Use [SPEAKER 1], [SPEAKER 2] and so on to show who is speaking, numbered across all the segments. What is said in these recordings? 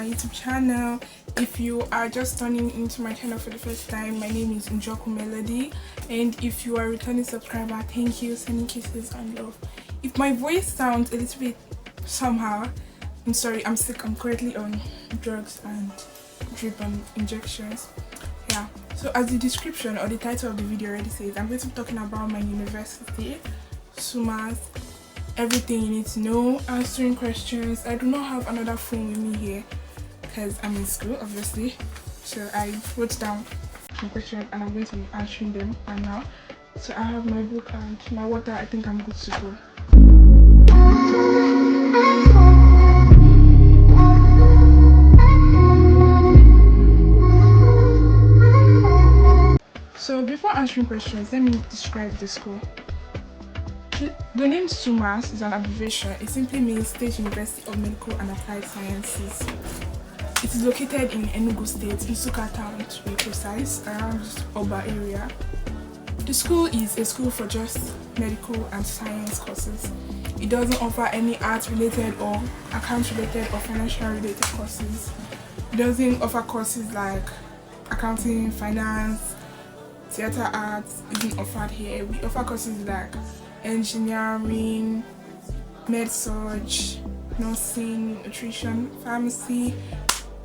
[SPEAKER 1] YouTube channel. If you are just turning into my channel for the first time, my name is Njoku Melody, and if you are a returning subscriber, thank you. Sending kisses and love. If my voice sounds a little bit somehow, I'm sorry, I'm sick. I'm currently on drugs and drip and injections. Yeah, so as the description or the title of the video already says, I'm going to be talking about my university, SUMAS, everything you need to know, answering questions. I do not have another phone with me here because I'm in school, obviously. So I wrote down some questions and I'm going to be answering them right now. So I have my book and my water. I think I'm good to go. So before answering questions, let me describe the school. The name SUMAS is an abbreviation. It simply means State University of Medical and Applied Sciences. It is located in Enugu State, in Suka town to be precise, around Oba area. The school is a school for just medical and science courses. It doesn't offer any art-related or account-related or financial-related courses. It doesn't offer courses like accounting, finance, theater arts isn't offered here. We offer courses like engineering, med-surg, nursing, nutrition, pharmacy,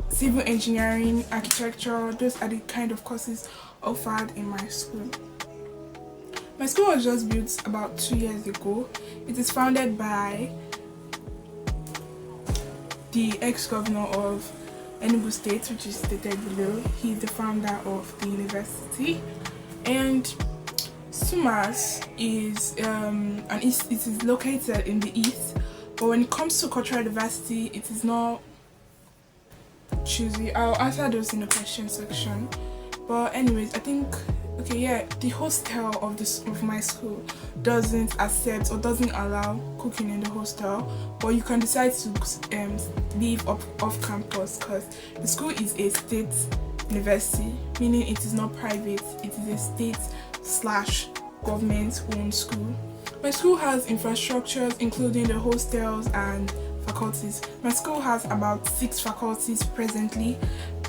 [SPEAKER 1] civil engineering, architecture. Those are the kind of courses offered in my school. My school was just built about 2 years ago. It is founded by the ex-governor of Enugu State, which is stated below. He is the founder of the university. And SUMAS is it is located in the east, but when it comes to cultural diversity, it is not choosy. I'll answer those in the question section. But anyways, I think the hostel of my school doesn't accept or doesn't allow cooking in the hostel, but you can decide to live off campus because the school is a state university, meaning it is not private. It is a state/government owned school. My school has infrastructures including the hostels and faculties. My school has about 6 faculties presently,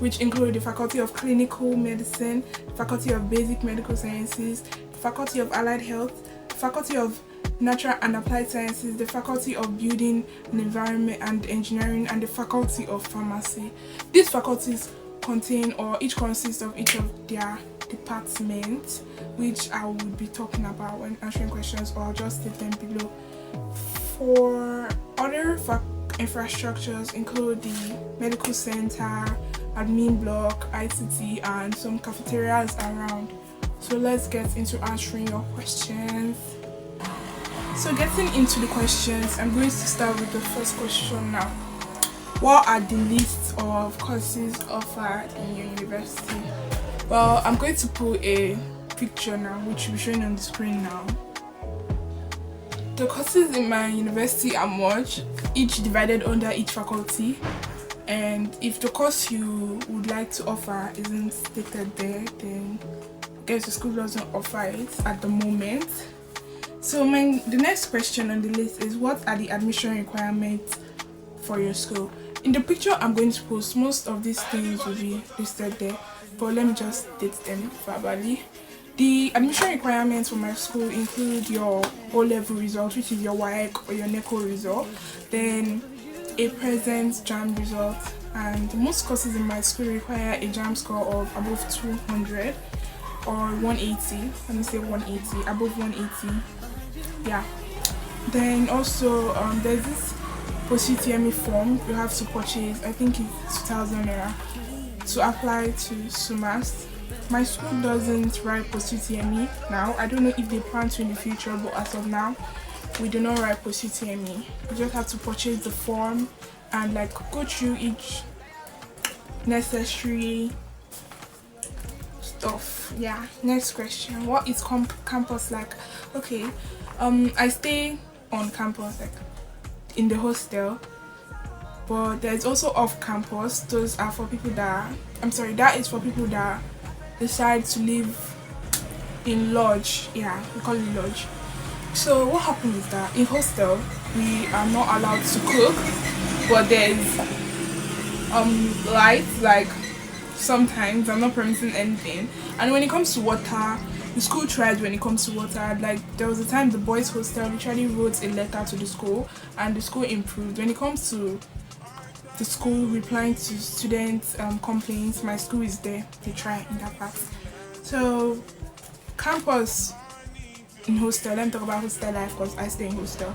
[SPEAKER 1] which include the Faculty of Clinical Medicine, the Faculty of Basic Medical Sciences, the Faculty of Allied Health, the Faculty of Natural and Applied Sciences, the Faculty of Building and Environment and Engineering, and the Faculty of Pharmacy. These faculties contain or each consists of each of their departments, which I will be talking about when answering questions, or I'll just state them below. For other infrastructures include the medical center, admin block, ICT, and some cafeterias around. So let's get into answering your questions. So getting into the questions, I'm going to start with the first question now. What are the lists of courses offered in your university? Well, I'm going to put a picture now, which will be shown on the screen now. The courses in my university are much, each divided under each faculty. And if the course you would like to offer isn't stated there, then I guess the school doesn't offer it at the moment. So the next question on the list is, what are the admission requirements for your school? In the picture I'm going to post, most of these things will be listed there, but let me just state them verbally. The admission requirements for my school include your O-level result, which is your WAEC or your NECO result, then a present JAM result, and most courses in my school require a JAM score of above 200 or 180. Let me say 180, above 180. Yeah. Then also there's this post-UTME form you have to purchase. I think it's 2,000 naira to apply to SUMAS. My school doesn't write post-UTME now. I don't know if they plan to in the future, but as of now, we do not write post-UTME. You just have to purchase the form and go through each necessary stuff. Yeah. Next question. What is campus like? Okay. I stay on campus, in the hostel, but there's also off campus. Those are for people that is for people that decide to live in lodge. Yeah, we call it lodge. So what happens is that in hostel we are not allowed to cook, but there's lights, like sometimes. I'm not promising anything. And when it comes to water, the school tried. When it comes to water, like there was a time the boys hostel literally wrote a letter to the school, and the school improved. When it comes to the school replying to students' complaints, my school is there. They try in that part. So campus in hostel, let me talk about hostel life because I stay in hostel.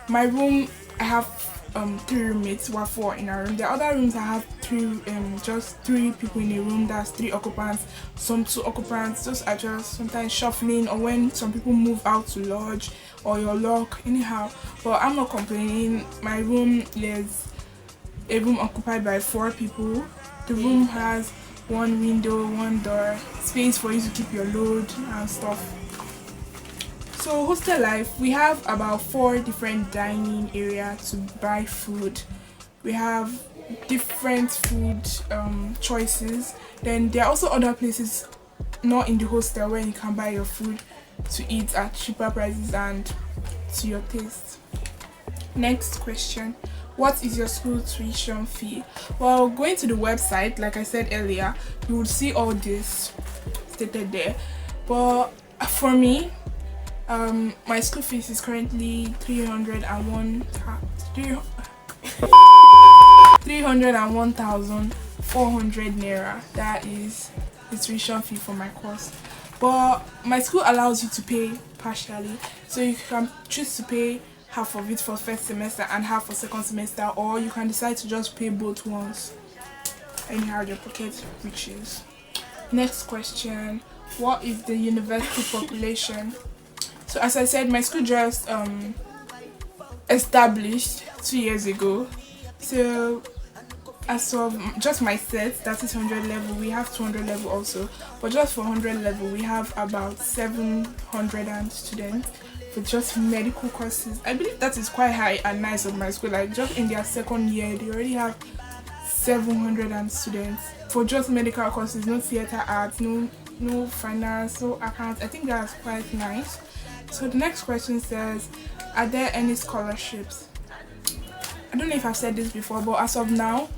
[SPEAKER 1] My room, I have 3 roommates. We're 4 in a room. The other rooms I have just 3 people in a room. That's 3 occupants, some 2 occupants. Those are just sometimes shuffling, or when some people move out to lodge or your lock, anyhow. But I'm not complaining. My room is a room occupied by 4 people. The room has 1 window, 1 door, space for you to keep your load and stuff. So hostel life, we have about 4 different dining areas to buy food. We have different food choices. Then there are also other places not in the hostel where you can buy your food to eat at cheaper prices and to your taste. Next question. What is your school tuition fee? Well, going to the website, like I said earlier, you would see all this stated there. But for me, my school fees is currently 301,400 naira. That is the tuition fee for my course. But my school allows you to pay partially, so you can choose to pay half of it for first semester and half for second semester, or you can decide to just pay both once, anyhow your pocket reaches. Next question. What is the university population? So as I said, my school just established 2 years ago. So as of just my set, that is 100 level, we have 200 level also. But just for 100 level, we have about 700 students for just medical courses. I believe that is quite high and nice of my school. Like just in their second year, they already have 700 students for just medical courses. No theater arts, no finance, no accounts. I think that's quite nice. So the next question says, are there any scholarships? I don't know if I've said this before, but as of now,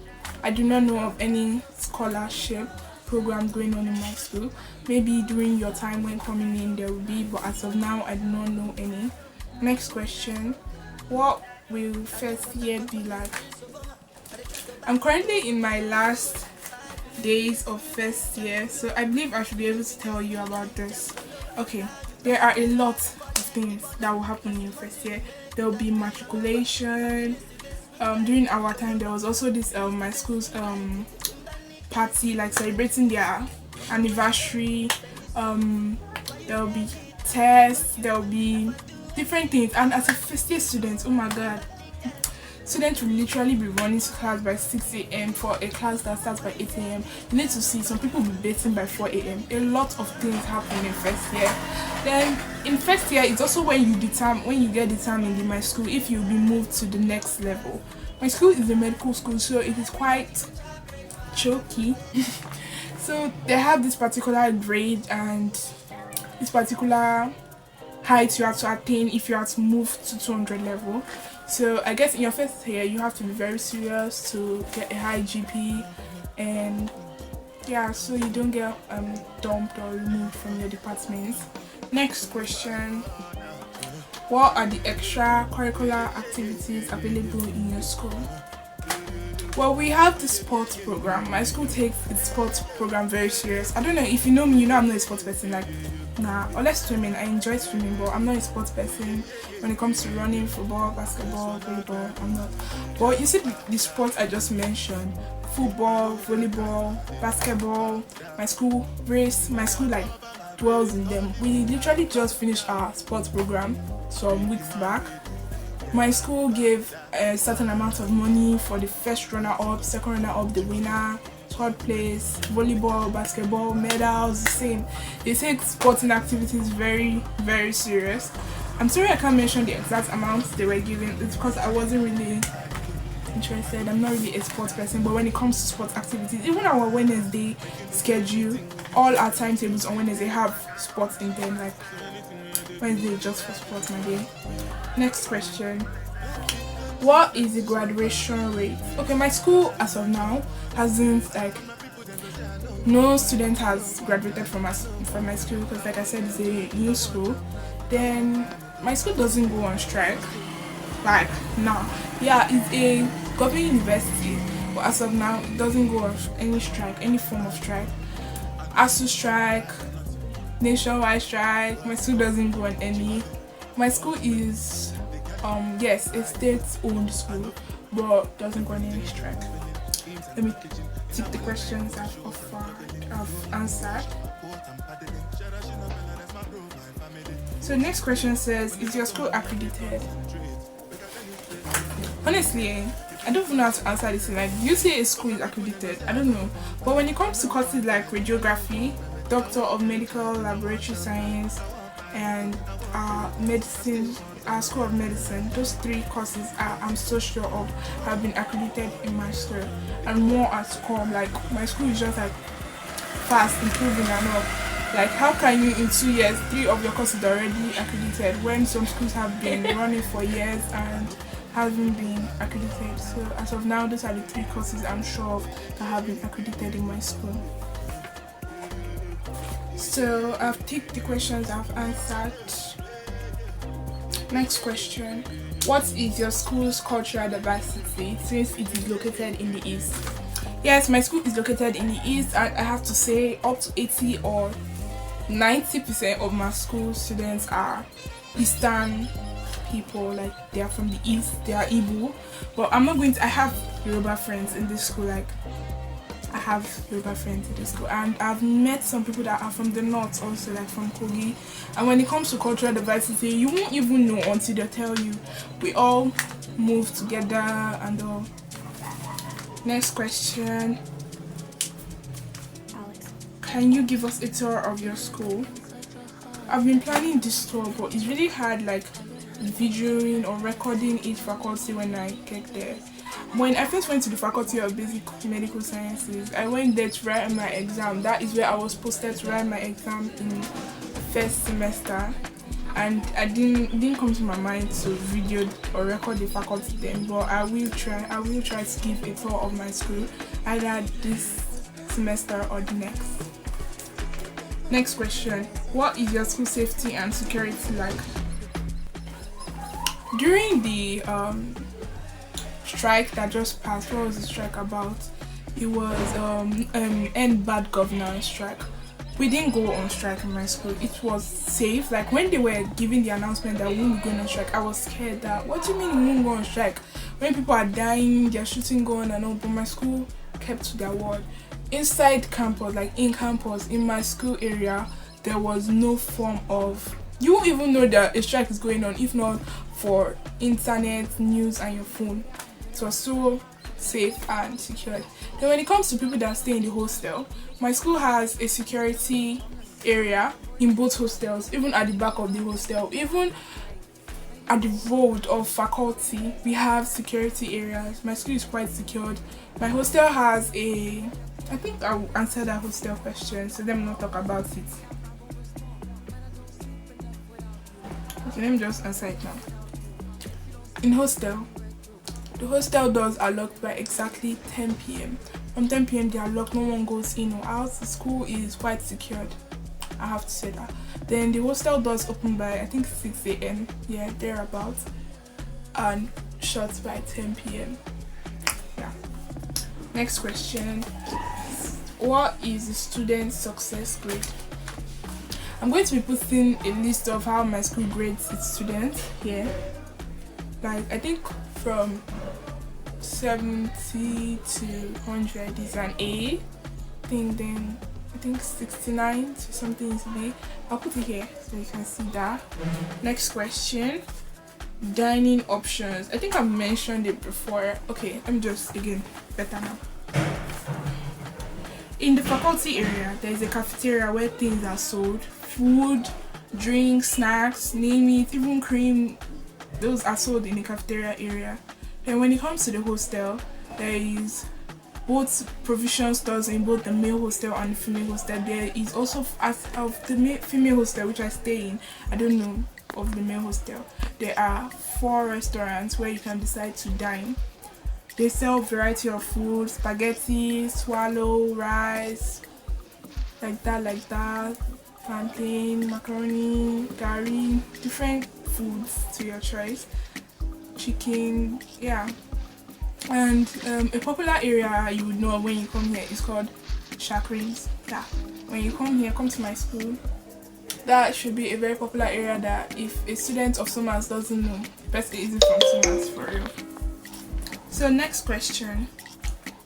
[SPEAKER 1] I do not know of any scholarship program going on in my school. Maybe during your time when coming in there will be, but as of now, I do not know any. Next question. What will first year be like? I'm currently in my last days of first year, so I believe I should be able to tell you about this. Okay, there are a lot of things that will happen in first year. There will be matriculation. During our time, there was also this my school's party, like celebrating their anniversary. There will be tests, there will be different things. And as a first year student, oh my god, students will literally be running to class by 6 a.m. for a class that starts by 8 a.m. You need to see some people will be bathing by 4 a.m. A lot of things happen in first year. Then in first year, it's also when you get determined in my school if you'll be moved to the next level. My school is a medical school, so it is quite choky. So they have this particular grade and this particular height you have to attain if you have to move to 200 level. So I guess in your first year you have to be very serious to get a high GP, and yeah, so you don't get dumped or removed from your department. Next question. What are the extracurricular activities available in your school? Well, we have the sports program. My school takes its sports program very serious. I don't know if you know me, you know I'm not a sports person. Like, nah, unless swimming. I enjoy swimming, but I'm not a sports person. When it comes to running, football, basketball, volleyball, I'm not. But you see the sports I just mentioned: football, volleyball, basketball. My school like dwells in them. We literally just finished our sports program some weeks back. My school gave a certain amount of money for the first runner-up, second runner-up, the winner, third place, volleyball, basketball, medals, the same. They take sporting activities very, very serious. I'm sorry I can't mention the exact amounts they were giving. It's because I wasn't really interested. I'm not really a sports person, but when it comes to sports activities, even our Wednesday schedule, all our timetables on Wednesday have sports in them. Like Wednesday is just for sports, my day. Next question. What is the graduation rate? Okay, my school as of now hasn't no student has graduated from my school because, like I said, it's a new school. Then my school doesn't go on strike. Like now, yeah, it's a government university, but as of now, it doesn't go on any strike, any form of strike. ASU strike, nationwide strike. My school doesn't go on any. My school is yes, a state-owned school, but doesn't go on any strike. Let me take the questions I've answered. So next question says, is your school accredited? Honestly, I don't even know how to answer this. Like, do you say a school is accredited? I don't know. But when it comes to courses like radiography, Doctor of Medical Laboratory Science, and medicine, School of Medicine, those three courses I'm so sure of have been accredited in my school, and more are to come. Like, my school is just like fast improving and all. Like, how can you in 2 years 3 of your courses are already accredited when some schools have been running for years and haven't been accredited? So as of now, those are the 3 courses I'm sure of that have been accredited in my school. So I've ticked the questions I've answered. Next question. What is your school's cultural diversity since it is located in the East? Yes, my school is located in the East, and I have to say up to 80 or 90% of my school students are Eastern people. Like, they are from the East, they are Igbo. But I'm not going to, I have Yoruba friends in this school. Like, I have Yoruba friends in this school, and I've met some people that are from the north also, like from Kogi. And when it comes to cultural diversity, you won't even know until they tell you. We all move together and all. Next question. Can you give us a tour of your school? I've been planning this tour, but it's really hard, like videoing or recording each faculty when I get there. When I first went to the Faculty of Basic Medical Sciences, I went there to write my exam. That is where I was posted to write my exam in first semester, and it didn't come to my mind to video or record the faculty then. But I will try to give a tour of my school either this semester or the next. Next question. What is your school safety and security like? During the strike that just passed, what was the strike about? It was end bad governance strike. We didn't go on strike in my school. It was safe. Like, when they were giving the announcement that we won't be going on strike, I was scared that, what do you mean we won't go on strike? When people are dying, they're shooting going and all. But my school kept to their word. Inside campus, like in campus, in my school area, there was no form of, you won't even know that a strike is going on if not for internet, news, and your phone. It was so safe and secure. Then when it comes to people that stay in the hostel, my school has a security area in both hostels, even at the back of the hostel, even at the road of faculty, we have security areas. My school is quite secured. My hostel has I think I'll answer that hostel question, so let me not talk about it. Okay, let me just answer it now. In hostel, the hostel doors are locked by exactly 10 p.m. From 10 p.m. they are locked, no one goes in or out. The school is quite secured, I have to say that. Then the hostel doors open by, I think, 6 a.m. yeah, thereabouts, and shut by 10 p.m. yeah. Next question. What is the student success grade? I'm going to be putting a list of how my school grades its students here. Like, I think from 70 to 100 is an A. Then I think 69 to something is B. I'll put it here so you can see that. Next question. Dining options. I think I've mentioned it before. Okay, let me just again better now. In the faculty area, there is a cafeteria where things are sold. Food, drinks, snacks, name it, even cream. Those are sold in the cafeteria area. And when it comes to the hostel, there is both provision stores in both the male hostel and the female hostel. There is also, as of the female hostel which I stay in, I don't know of the main hostel, there are 4 restaurants where you can decide to dine. They sell variety of food, spaghetti, swallow, rice, like that, plantain, macaroni, curry, different foods to your choice, chicken, yeah. And a popular area you would know when you come here is called Shakrins. Yeah, when you come here, come to my school, that should be a very popular area that if a student of SUMAS doesn't know, the person isn't from SUMAS for real. So next question,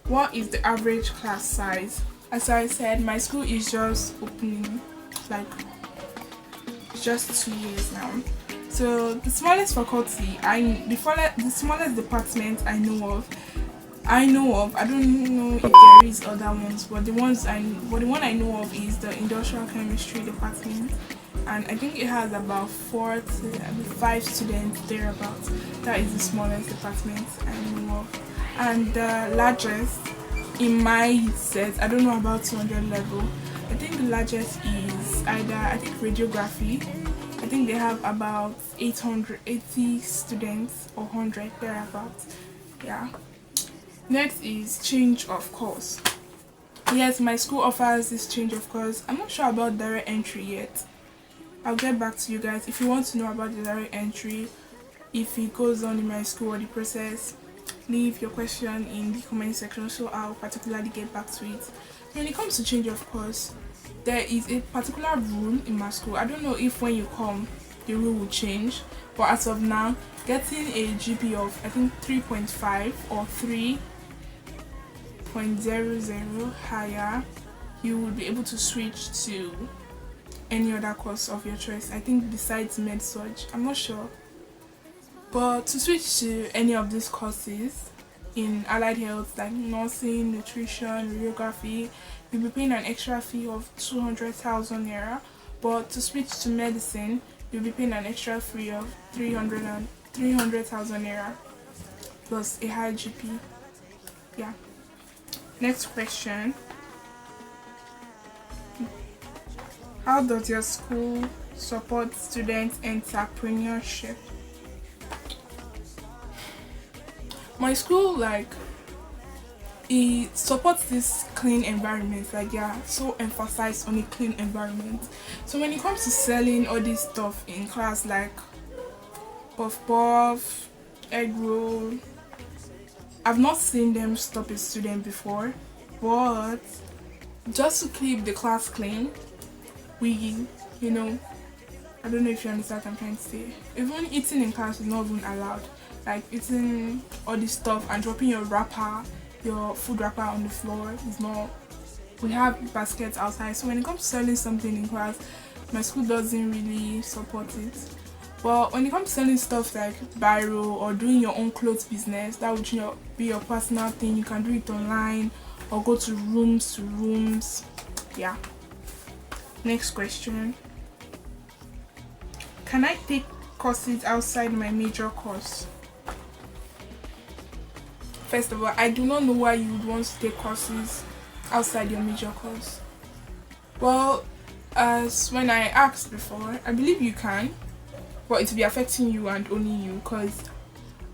[SPEAKER 1] what is the average class size? As I said, my school is just opening, like just 2 years now. So the smallest faculty, the smallest department I know of, I don't know if there is other ones, but the one I know of is the industrial chemistry department, and I think it has about 4 to 5 students thereabouts. That is the smallest department I know of. And the largest in my set, I don't know about 200 level, I think the largest is either, I think radiography. I think they have about 880 students or 100 thereabouts. Yeah. Next is change of course. Yes, my school offers this change of course. I'm not sure about direct entry yet. I'll get back to you guys if you want to know about the direct entry, if it goes on in my school or the process. Leave your question in the comment section so I'll particularly get back to it. When it comes to change of course, there is a particular rule in my school. I don't know if when you come the rule will change, but as of now, getting a GP of I think 3.5 or 3.00 higher, you will be able to switch to any other course of your choice. I think besides med-surg, I'm not sure. But to switch to any of these courses in allied health like nursing, nutrition, radiography, you'll be paying an extra fee of 200,000 naira. But to switch to medicine, you'll be paying an extra fee of 300,000 naira plus a high GP. Yeah. Next question. How does your school support student entrepreneurship? My school, like, it supports this clean environment. Like, yeah, so emphasized on a clean environment. So when it comes to selling all this stuff in class, like puff puff, egg roll, I've not seen them stop a student before, but just to keep the class clean, we, I don't know if you understand what I'm trying to say. Even eating in class is not even allowed. Like eating all this stuff and dropping your food wrapper on the floor is not. We have baskets outside, so when it comes to selling something in class, my school doesn't really support it. But when it comes to selling stuff like biro or doing your own clothes business, that would be your personal thing. You can do it online or go to rooms. Yeah. Next question. Can I take courses outside my major course? First of all, I do not know why you would want to take courses outside your major course. Well, as when I asked before, I believe you can, but it will be affecting you and only you, because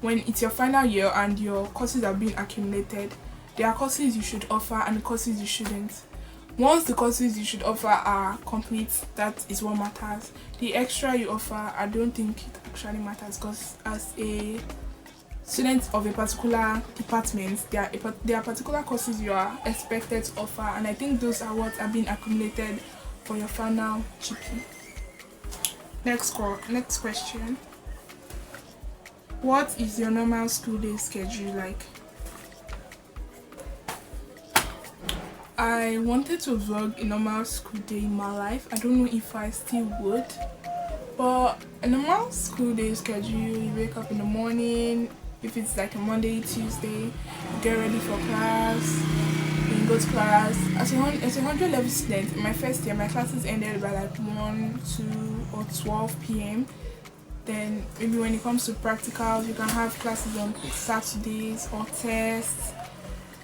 [SPEAKER 1] when it's your final year and your courses are being accumulated, there are courses you should offer and courses you shouldn't. Once the courses you should offer are complete, that is what matters. The extra you offer, I don't think it actually matters, because as a student of a particular department, there are particular courses you are expected to offer, and I think those are what are being accumulated for your final GP. Next question. What is your normal school day schedule like? I wanted to vlog a normal school day in my life. I don't know if I still would, but a normal school day schedule, you wake up in the morning. If it's like a Monday, Tuesday, you get ready for class, then you go to class. As a 100 level student, in my first year, my classes ended by like 1, 2 or 12 p.m. Then maybe when it comes to practicals, you can have classes on Saturdays or tests.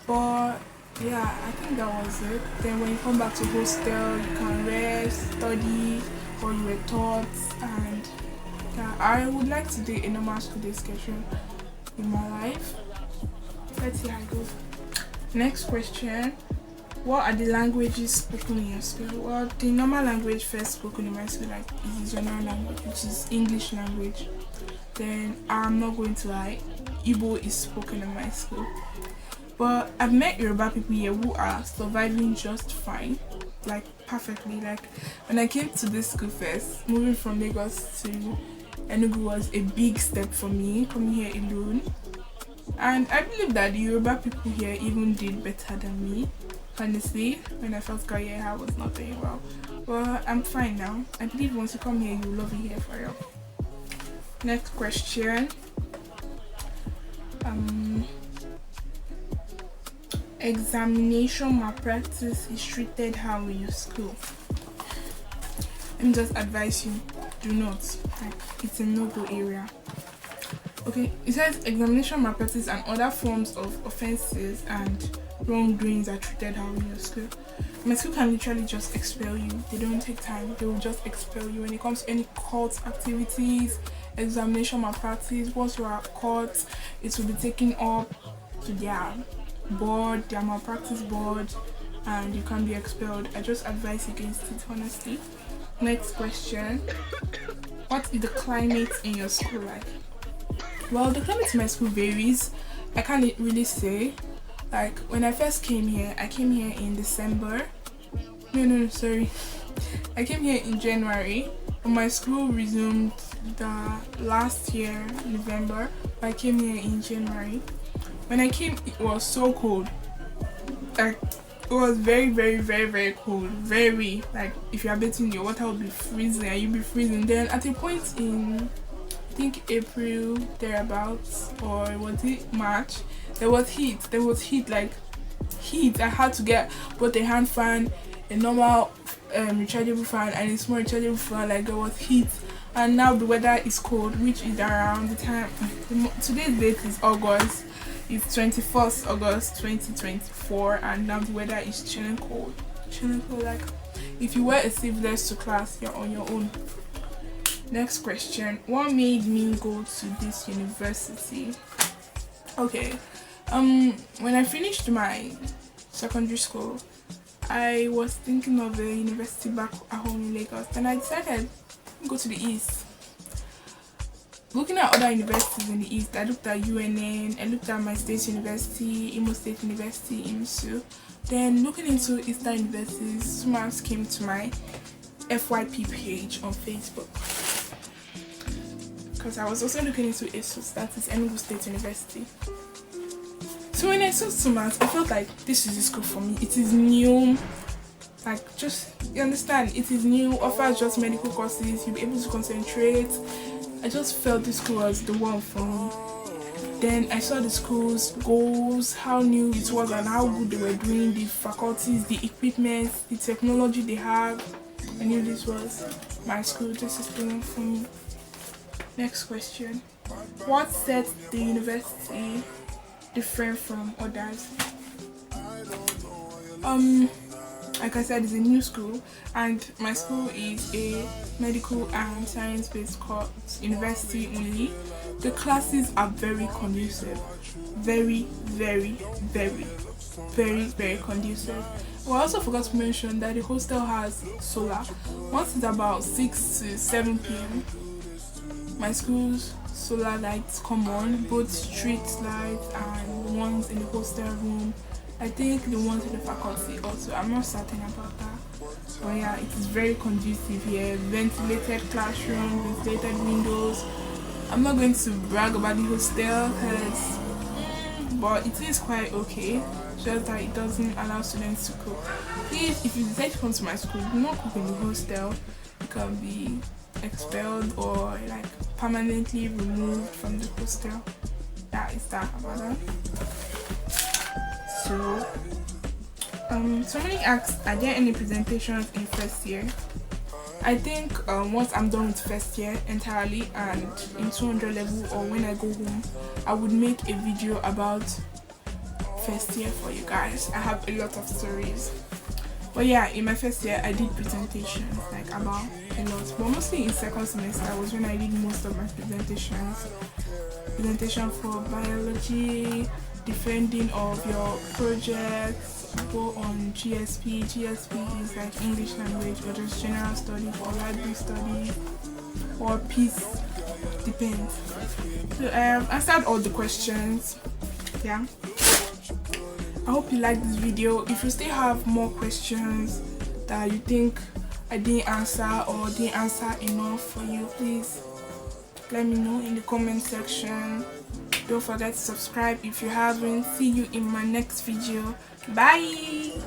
[SPEAKER 1] But yeah, I think that was it. Then when you come back to hostel, you can rest, study, or you were taught, and Yeah, I would like to do a normal school day schedule in my life. Let's see how it goes. Next question. What are the languages spoken in your school? Well, the normal language first spoken in my school is the general language, which is English language. Then I'm not going to lie, Igbo is spoken in my school. But I've met Yoruba people here who are surviving just fine, like perfectly. Like when I came to this school first, moving from Lagos to Enugu was a big step for me, coming here alone. And I believe that the Yoruba people here even did better than me. Honestly, when I first got here, I was not doing well. But I'm fine now. I believe once you come here, you'll love it here for real. Next question. Examination malpractice is treated how in your school? Let me just advise you, do not. Like, it's a no-go area. Okay, it says examination malpractice and other forms of offenses and wrongdoings are treated how in your school. My school can literally just expel you. They don't take time. They will just expel you when it comes to any court activities, examination malpractice. Once you are caught, it will be taken up to their board, their malpractice board, and you can be expelled. I just advise against it, honestly. Next question. What is the climate in your school like? Well, the climate in my school varies. I can't really say. Like when I first came here, I came here in December. No, sorry. I came here in January. My school resumed the last year, November. But I came here in January. When I came, it was so cold. Like it was very, very, very, very cold. Very, like if you are bathing, your water will be freezing and you'll be freezing. Then at a point in, I think April thereabouts, or was it March, there was heat, like heat. I had to get both a hand fan, a normal rechargeable fan, and a small rechargeable fan. Like there was heat, and now the weather is cold, which is around the time, today's date is August, it's 21st August 2024, and now the weather is chilling cold. Like if you wear a sleeveless to class, you're on your own. Next question. What made me go to this university? Okay, when I finished my secondary school, I was thinking of a university back at home in Lagos. Then I decided to go to the east. Looking at other universities in the east, I looked at UNN, I looked at my state university, Imo State University, IMSU. Then looking into eastern universities, SUMAS came to my FYP page on Facebook. Because I was also looking into ESUS, that is Enugu State University. So when I saw SUMAS, I felt like this is the school for me. It is new, like just, you understand, it is new, offers just medical courses, you'll be able to concentrate. I just felt this school was the one for me. Then I saw the school's goals, how new it was and how good they were doing, the faculties, the equipment, the technology they have. I knew this was my school, this is the one for me. Next question. What sets the university different from others? Like I said, it's a new school, and my school is a medical and science-based course university only. The classes are very conducive. Very, very, very, very, very conducive. Well, I also forgot to mention that the hostel has solar. Once it's about 6 to 7 p.m., my school's solar lights come on, both street lights and ones in the hostel room. I think the ones in the faculty also. I'm not certain about that. But yeah, it is very conducive here. Ventilated classroom, ventilated windows. I'm not going to brag about the hostel, but it is quite okay. Just that it doesn't allow students to cook. Please, if you decide to come to my school, do not cook in the hostel. You can be expelled or like permanently removed from the hostel. That is that about that. So somebody asked, are there any presentations in first year? I think once I'm done with first year entirely and in 200 level, or when I go home, I would make a video about first year for you guys. I have a lot of stories. But yeah, in my first year I did presentations like about a lot, but mostly in second semester was when I did most of my presentations. Presentation for biology, defending of your projects, go on GSP. GSP is like English language or just general studies or library studies or peace, depends. So I answered all the questions. Yeah, I hope you like this video. If you still have more questions that you think I didn't answer or didn't answer enough for you, please let me know in the comment section. Don't forget to subscribe if you haven't. See you in my next video. Bye.